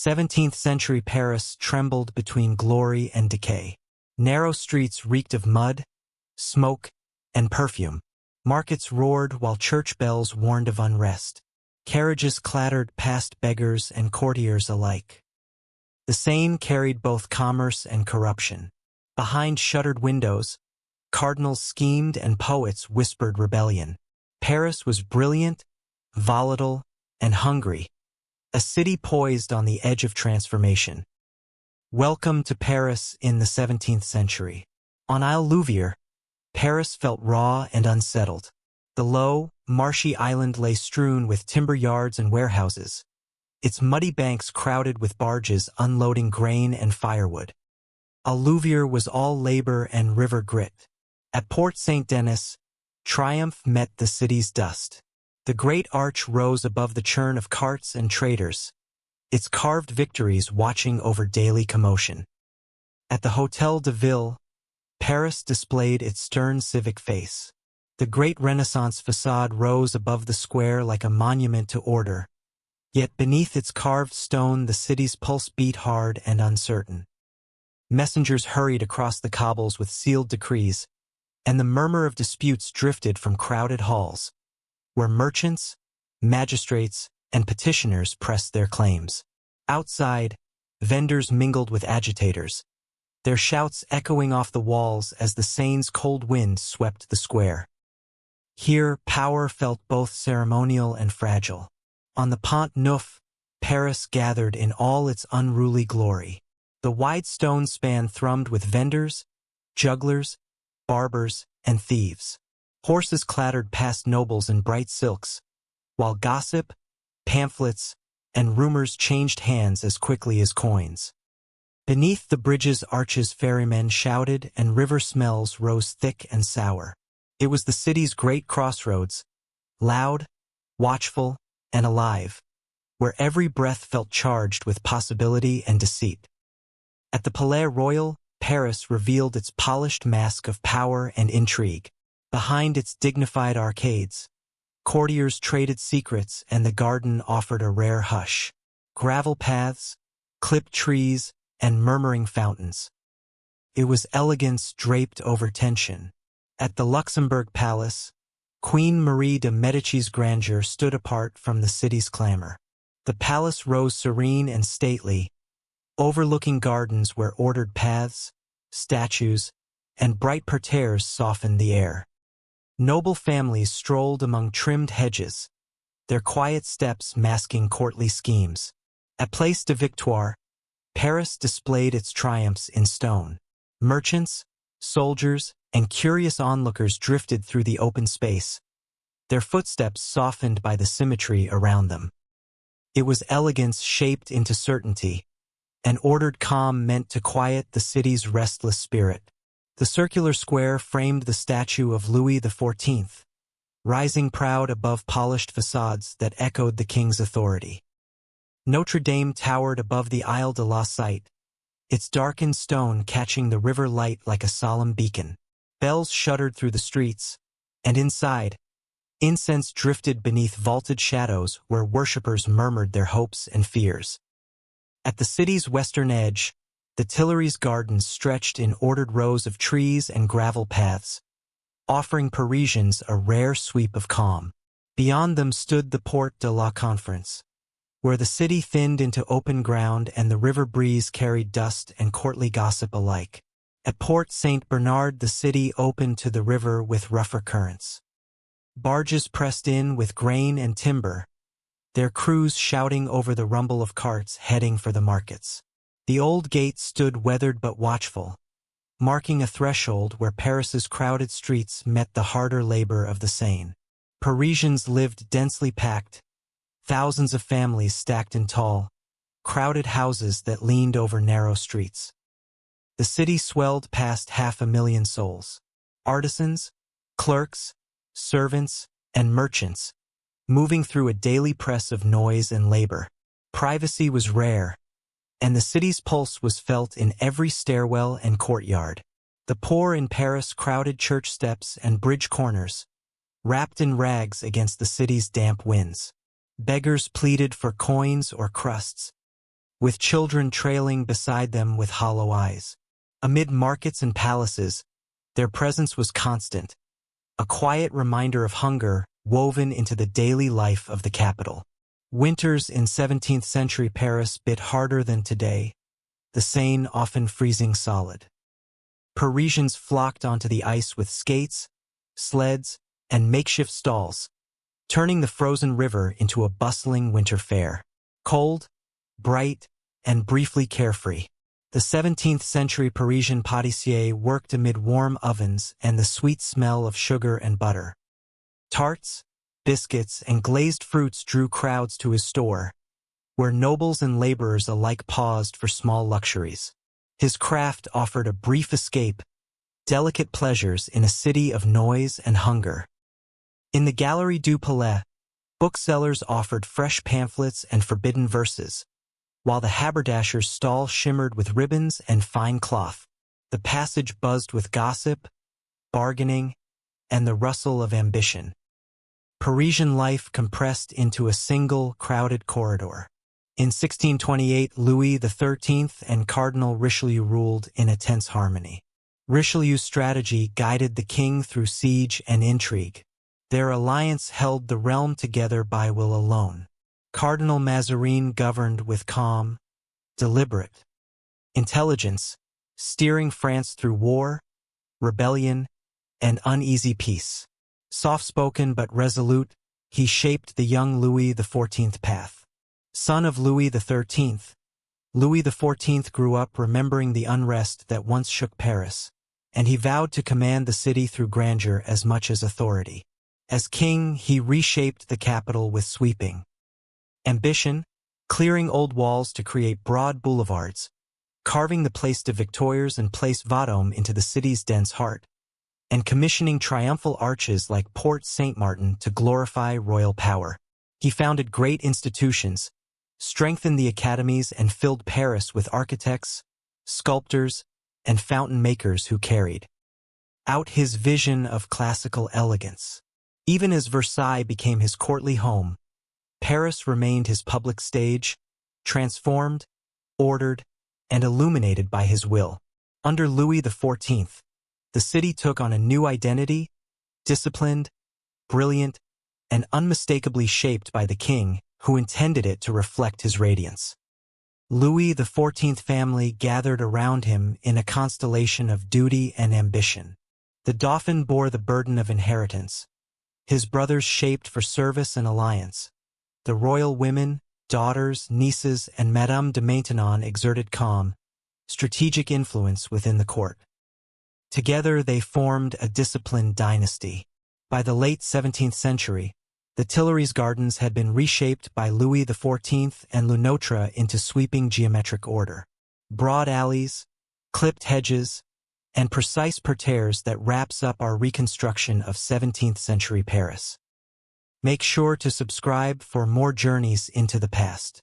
17th century Paris trembled between glory and decay. Narrow streets reeked of mud, smoke, and perfume. Markets roared while church bells warned of unrest. Carriages clattered past beggars and courtiers alike. The Seine carried both commerce and corruption. Behind shuttered windows, cardinals schemed and poets whispered rebellion. Paris was brilliant, volatile, and hungry, a city poised on the edge of transformation. Welcome to Paris in the 17th century. On Isle Louvière, Paris felt raw and unsettled. The low, marshy island lay strewn with timber yards and warehouses, its muddy banks crowded with barges unloading grain and firewood. Isle Louvière was all labor and river grit. At Port Saint-Denis, triumph met the city's dust. The great arch rose above the churn of carts and traders, its carved victories watching over daily commotion. At the Hôtel de Ville, Paris displayed its stern civic face. The great Renaissance façade rose above the square like a monument to order, yet beneath its carved stone the city's pulse beat hard and uncertain. Messengers hurried across the cobbles with sealed decrees, and the murmur of disputes drifted from crowded halls, where merchants, magistrates, and petitioners pressed their claims. Outside, vendors mingled with agitators, their shouts echoing off the walls as the Seine's cold wind swept the square. Here, power felt both ceremonial and fragile. On the Pont Neuf, Paris gathered in all its unruly glory. The wide stone span thrummed with vendors, jugglers, barbers, and thieves. Horses clattered past nobles in bright silks, while gossip, pamphlets, and rumors changed hands as quickly as coins. Beneath the bridge's arches ferrymen shouted and river smells rose thick and sour. It was the city's great crossroads, loud, watchful, and alive, where every breath felt charged with possibility and deceit. At the Palais Royal, Paris revealed its polished mask of power and intrigue. Behind its dignified arcades, courtiers traded secrets and the garden offered a rare hush. Gravel paths, clipped trees, and murmuring fountains. It was elegance draped over tension. At the Luxembourg Palace, Queen Marie de Medici's grandeur stood apart from the city's clamor. The palace rose serene and stately, overlooking gardens where ordered paths, statues, and bright parterres softened the air. Noble families strolled among trimmed hedges, their quiet steps masking courtly schemes. At Place de Victoire, Paris displayed its triumphs in stone. Merchants, soldiers, and curious onlookers drifted through the open space, their footsteps softened by the symmetry around them. It was elegance shaped into certainty, an ordered calm meant to quiet the city's restless spirit. The circular square framed the statue of Louis XIV, rising proud above polished facades that echoed the king's authority. Notre Dame towered above the Isle de la Cite, its darkened stone catching the river light like a solemn beacon. Bells shuddered through the streets, and inside, incense drifted beneath vaulted shadows where worshippers murmured their hopes and fears. At the city's western edge, the Tuileries gardens stretched in ordered rows of trees and gravel paths, offering Parisians a rare sweep of calm. Beyond them stood the Porte de la Conférence, where the city thinned into open ground and the river breeze carried dust and courtly gossip alike. At Port Saint Bernard the city opened to the river with rougher currents. Barges pressed in with grain and timber, their crews shouting over the rumble of carts heading for the markets. The old gate stood weathered but watchful, marking a threshold where Paris's crowded streets met the harder labor of the Seine. Parisians lived densely packed, thousands of families stacked in tall, crowded houses that leaned over narrow streets. The city swelled past 500,000 souls. Artisans, clerks, servants, and merchants, moving through a daily press of noise and labor. Privacy was rare, and the city's pulse was felt in every stairwell and courtyard. The poor in Paris crowded church steps and bridge corners, wrapped in rags against the city's damp winds. Beggars pleaded for coins or crusts, with children trailing beside them with hollow eyes. Amid markets and palaces, their presence was constant, a quiet reminder of hunger woven into the daily life of the capital. Winters in 17th century Paris bit harder than today, the Seine often freezing solid. Parisians flocked onto the ice with skates, sleds, and makeshift stalls, turning the frozen river into a bustling winter fair. Cold, bright, and briefly carefree, the 17th century Parisian pâtissier worked amid warm ovens and the sweet smell of sugar and butter. Tarts, biscuits, and glazed fruits drew crowds to his store, where nobles and laborers alike paused for small luxuries. His craft offered a brief escape, delicate pleasures in a city of noise and hunger. In the Galerie du Palais, booksellers offered fresh pamphlets and forbidden verses, while the haberdasher's stall shimmered with ribbons and fine cloth. The passage buzzed with gossip, bargaining, and the rustle of ambition. Parisian life compressed into a single, crowded corridor. In 1628, Louis XIII and Cardinal Richelieu ruled in a tense harmony. Richelieu's strategy guided the king through siege and intrigue. Their alliance held the realm together by will alone. Cardinal Mazarin governed with calm, deliberate intelligence, steering France through war, rebellion, and uneasy peace. Soft-spoken but resolute, he shaped the young Louis XIV path. Son of Louis XIII, Louis XIV grew up remembering the unrest that once shook Paris, and he vowed to command the city through grandeur as much as authority. As king, he reshaped the capital with sweeping ambition, clearing old walls to create broad boulevards, carving the Place des Victoires and Place Vendôme into the city's dense heart, and commissioning triumphal arches like Porte Saint-Martin to glorify royal power. He founded great institutions, strengthened the academies, and filled Paris with architects, sculptors, and fountain makers who carried out his vision of classical elegance. Even as Versailles became his courtly home, Paris remained his public stage, transformed, ordered, and illuminated by his will. Under Louis XIV, the city took on a new identity, disciplined, brilliant, and unmistakably shaped by the king, who intended it to reflect his radiance. Louis XIV family gathered around him in a constellation of duty and ambition. The Dauphin bore the burden of inheritance, his brothers shaped for service and alliance. The royal women, daughters, nieces, and Madame de Maintenon exerted calm, strategic influence within the court. Together they formed a disciplined dynasty. By the late 17th century, the Tuileries Gardens had been reshaped by Louis XIV and Le Notre into sweeping geometric order. Broad alleys, clipped hedges, and precise parterres that wraps up our reconstruction of 17th century Paris. Make sure to subscribe for more journeys into the past.